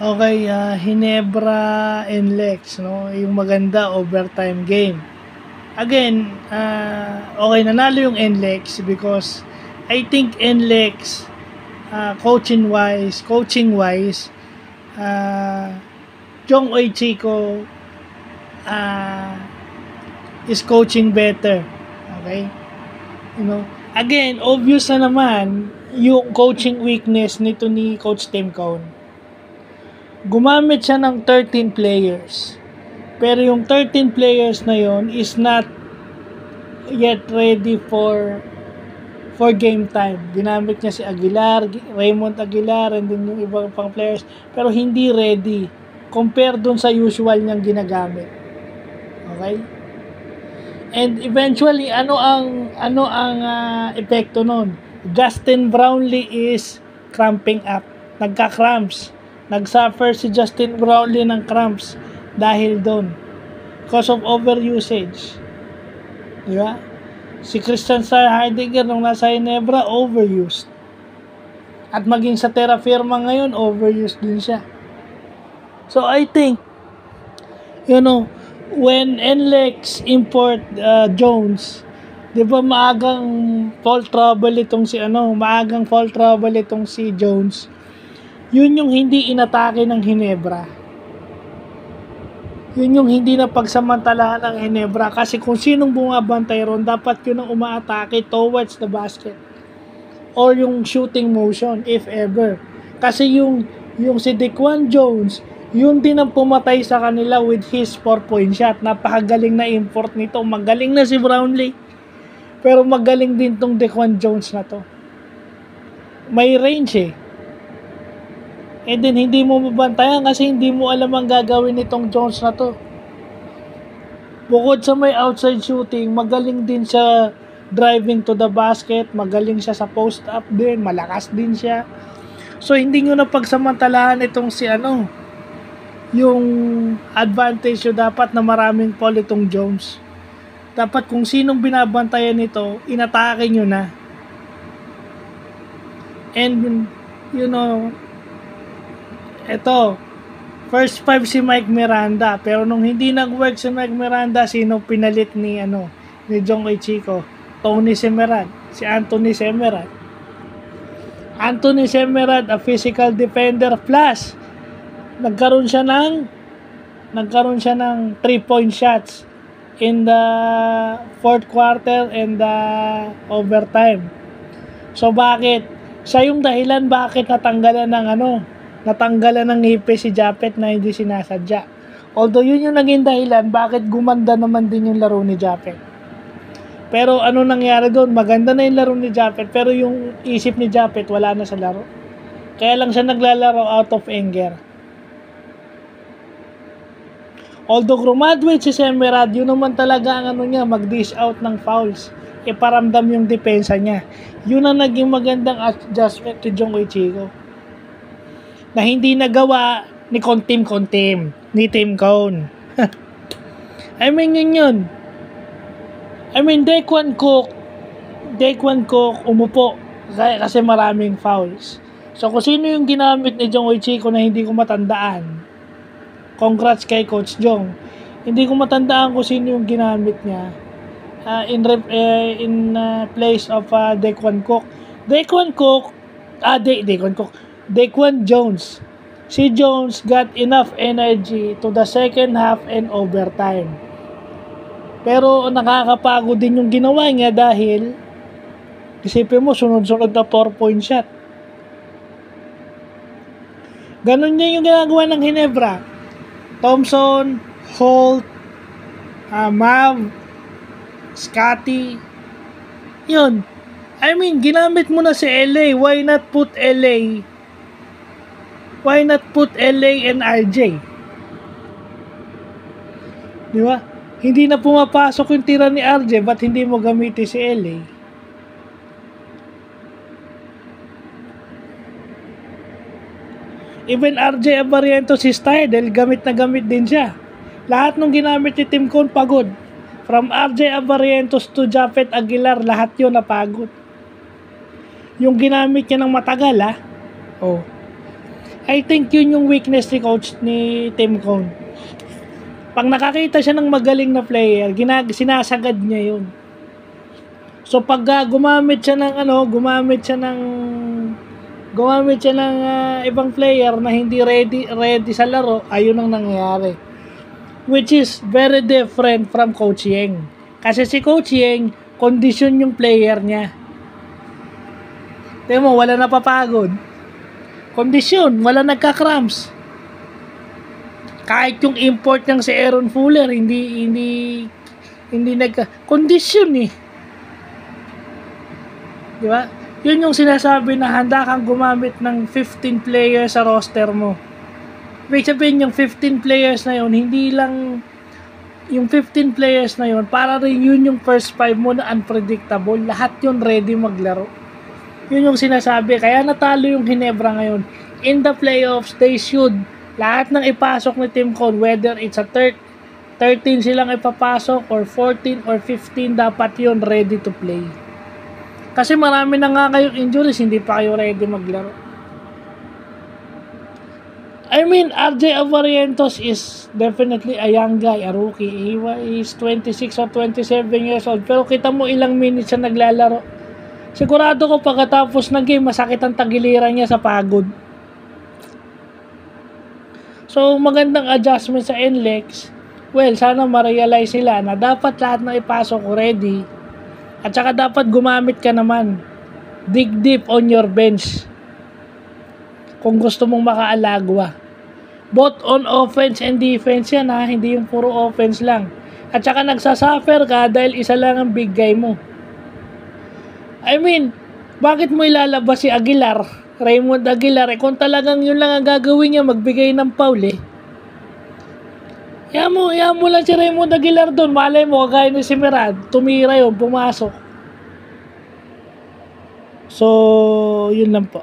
Okay, Hinebra and Lex, no? Yung maganda overtime game. Again, okay, nanalo yung NLEX because I think NLEX, coaching wise, uh, Jong Oy Chico uh, is coaching better. Okay? You know, again, obvious na naman yung coaching weakness nito ni Coach Tim Cone. Gumamit siya ng 13 players. Pero yung 13 players na yon is not yet ready for game time. Ginamit niya si Aguilar, Raymond Aguilar, and then yung ibang pang players. Pero hindi ready. Compare dun sa usual niyang ginagamit. Okay? And eventually, ano ang epekto nun? Justin Brownlee is cramping up. Nagka-cramps. Nagsuffer si Justin Brownlee ng cramps dahil doon. Because of overusage. Di ba? Si Christian Heidegger nung nasa Ginebra, overused. At maging sa Terra Firma ngayon, overused din siya. So I think, when NLEX import Jones, di ba maagang fall trouble itong si Jones. Yun yung hindi inatake ng Ginebra. Yun yung hindi na pagsamantalahan ng Ginebra kasi kung sinong bumabantay ron, dapat yun ang umaatake towards the basket or yung shooting motion if ever. Kasi yung si Dequan Jones, yun din ang pumatay sa kanila with his 4-point shot. Napakagaling na import nito. Magaling na si Brownlee. Pero magaling din tong Dequan Jones na to. May range eh. And then hindi mo mabantayan kasi hindi mo alam ang gagawin nitong Jones na to. Bukod sa may outside shooting, magaling din siya driving to the basket, magaling siya sa post up din, malakas din siya. So hindi nyo na pagsamantalahan itong yung advantage nyo dapat na maraming foul itong Jones. Dapat kung sinong binabantayan nito, inatake nyo na. And eto, first 5 si Mike Miranda, pero nung hindi nag-work si Mike Miranda, sino pinalit ni Jong Oy Chico? Tony Semerad, si Anthony Semerad. Anthony Semerad, a physical defender plus nagkaroon siya ng 3-point shots in the fourth quarter and the overtime. So bakit? Siya yung dahilan bakit natanggalan ng ngipis si Japet na hindi sinasadya. Although yun yung naging dahilan bakit gumanda naman din yung laro ni Japet. Pero ano nangyari doon? Maganda na yung laro ni Japet pero yung isip ni Japet wala na sa laro. Kaya lang siya naglalaro out of anger. Although graduate si Semerad, yun naman talaga ang mag-dish out ng fouls. Iparamdam yung depensa niya. Yun ang naging magandang adjustment ni Jong Oy Chico. Na hindi nagawa ni ni Tim Cone. I mean, yun. I mean, Dequan Cook umupo kasi maraming fouls. So, kung sino yung ginamit ni Jong Oy Chico na hindi ko matandaan, congrats kay Coach Jong. Hindi ko matandaan kung sino yung ginamit niya in place of Dequan Cook. Dequan Jones. Si Jones got enough energy to the second half and overtime. Pero nakakapagod din yung ginawa niya dahil isipin mo, sunod-sunod na 4-point shot. Ganon niya yung ginagawa ng Ginebra. Thompson, Holt, Mav, Scotty. Yun. I mean, ginamit mo na si LA. Why not put LA and RJ? Di ba? Hindi na pumapasok yung tira ni RJ, ba't hindi mo gamitin si LA? Even RJ Abariento si Stardel, gamit na gamit din siya. Lahat nung ginamit ni Tim Cone, pagod. From RJ Abarientos to Japet Aguilar, lahat yun napagod. Yung ginamit niya ng matagal, I think yun yung weakness ni coach ni Tim Cone. Pag nakakita siya ng magaling na player, sinasagad niya yun. So pag gumamit siya ng ibang player na hindi ready sa laro, ayun ang nangyayari. Which is very different from Coach Yeng. Kasi si Coach Yeng, kondisyon yung player niya. Tingnan mo, wala napapagod. Kondisyon, wala nagka-cramps. Kahit yung import ng si Aaron Fuller, hindi kondisyon eh. Di ba? Yun yung sinasabi na handa kang gumamit ng 15 players sa roster mo. Ibig sabihin yung 15 players na yun, hindi lang yung 15 players na yun, para rin yun yung first 5 mo na unpredictable. Lahat yun ready maglaro. Yun yung sinasabi. Kaya natalo yung Ginebra ngayon. In the playoffs, they should. Lahat ng ipasok ni Tim Cone, whether it's a 13 silang ipapasok or 14 or 15, dapat yun ready to play. Kasi marami na nga kayong injuries, hindi pa kayo ready maglaro. I mean, RJ Avarientos is definitely a young guy, a rookie. He is 26 or 27 years old. Pero kita mo ilang minutes siya naglalaro. Sigurado ko pagkatapos ng game, masakit ang tagiliran niya sa pagod. So, magandang adjustment sa NLEX. Well, sana ma-realize nila na dapat lahat na ipasok ready. At saka dapat gumamit ka naman. Dig deep on your bench. Kung gusto mong makaalagwa. Both on offense and defense yan ha. Hindi yung puro offense lang. At saka nagsasuffer ka dahil isa lang ang big guy mo. I mean, bakit mo ilalabas si Aguilar, Raymond Aguilar, kung talagang yun lang ang gagawin niya, magbigay ng foul eh. Iyan mo lang si Raymond Aguilar doon, malay mo, kagaya ni si Merad, tumira yun, pumasok. So, yun lang po.